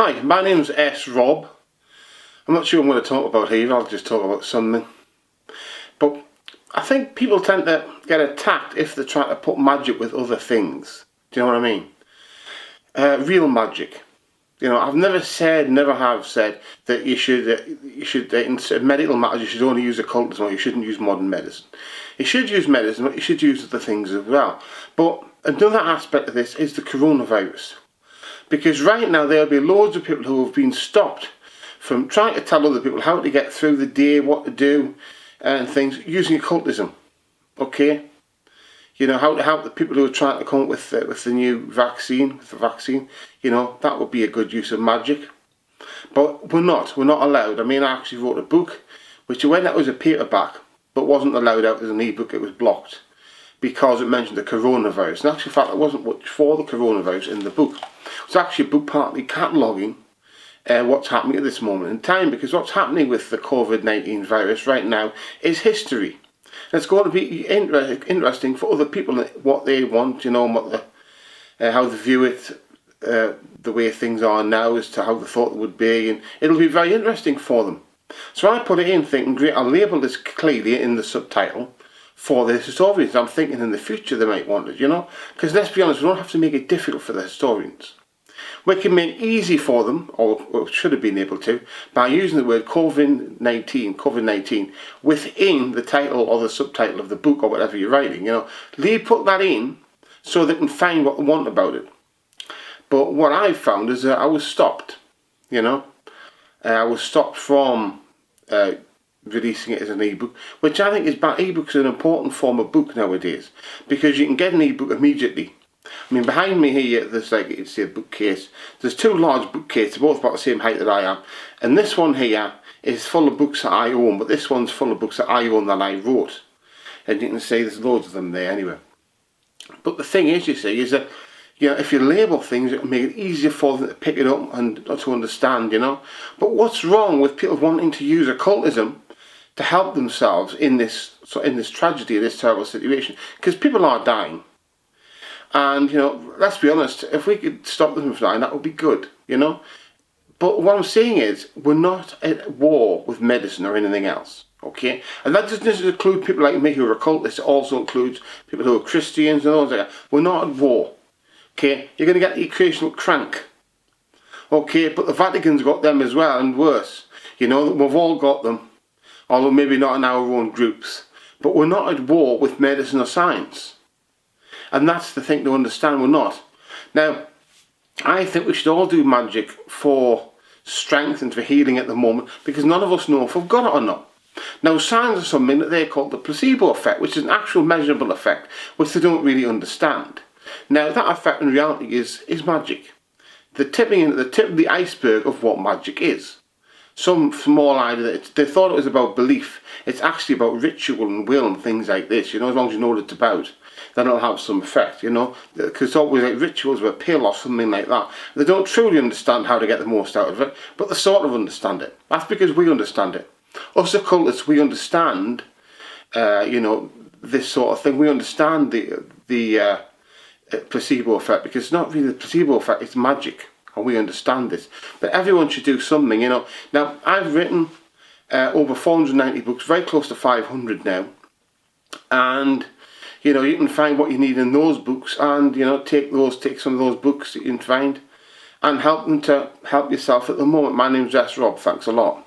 Hi, my name's S. Rob. I'm not sure what I'm going to talk about here, I'll just talk about something. But I think people tend to get attacked if they're trying to put magic with other things. Do you know what I mean? Real magic. You know, I've never have said that you should in medical matters, you should only use occultism or you shouldn't use modern medicine. You should use medicine, but you should use other things as well. But another aspect of this is the coronavirus. Because right now there'll be loads of people who have been stopped from trying to tell other people how to get through the day, what to do, and things, using occultism. Okay? You know, how to help the people who are trying to come up with the new vaccine, you know, that would be a good use of magic. But we're not allowed. I mean, I actually wrote a book, which went out as a paperback, but wasn't allowed out as an ebook. It was blocked because it mentioned the coronavirus. And actually, in fact, there wasn't much for the coronavirus in the book. It's actually a book partly cataloguing what's happening at this moment in time, because what's happening with the COVID-19 virus right now is history. And it's going to be interesting for other people, what they want, you know, and what how they view it, the way things are now as to how they thought it would be, and it'll be very interesting for them. So I put it in thinking, great, I'll label this clearly in the subtitle for the historians. I'm thinking in the future they might want it, you know, because let's be honest, we don't have to make it difficult for the historians. We can make it easy for them, or should have been able to, by using the word COVID-19 within the title or the subtitle of the book or whatever you're writing. You know, put that in so they can find what they want about it. But what I found is that I was stopped. You know, I was stopped from releasing it as an ebook, which I think is bad. Ebooks are an important form of book nowadays because you can get an ebook immediately. I mean, behind me here, there's like, it's a bookcase. There's two large bookcases, both about the same height that I am. And this one here is full of books that I own, but this one's full of books that I own that I wrote. And you can see there's loads of them there anyway. But the thing is, you see, is that, you know, if you label things, it will make it easier for them to pick it up and to understand, you know. But what's wrong with people wanting to use occultism to help themselves in this tragedy, this terrible situation? Because people are dying. And, you know, let's be honest, if we could stop them from dying, that would be good, you know. But what I'm saying is, we're not at war with medicine or anything else, okay? And that doesn't just include people like me who are occultists, it also includes people who are Christians and all that. We're not at war, okay? You're going to get the occasional crank, okay? But the Vatican's got them as well, and worse. You know, we've all got them, although maybe not in our own groups. But we're not at war with medicine or science. And that's the thing to understand, we're not. Now, I think we should all do magic for strength and for healing at the moment, because none of us know if we've got it or not. Now, science is something that they call the placebo effect, which is an actual measurable effect, which they don't really understand. Now, that effect in reality is magic. The tip of the iceberg of what magic is. Some small idea that they thought it was about belief. It's actually about ritual and will and things like this, you know, as long as you know what it's about, then it'll have some effect, you know, because it's always like rituals with a pill or something like that. They don't truly understand how to get the most out of it, but they sort of understand it. That's because we understand it. Us occultists, we understand, you know, this sort of thing. We understand the placebo effect, because it's not really the placebo effect, it's magic, and we understand this. But everyone should do something, you know. Now, I've written over 490 books, very close to 500 now, and you know, you can find what you need in those books, and you know, take some of those books that you can find and help them to help yourself at the moment. My name's S. Rob. Thanks a lot.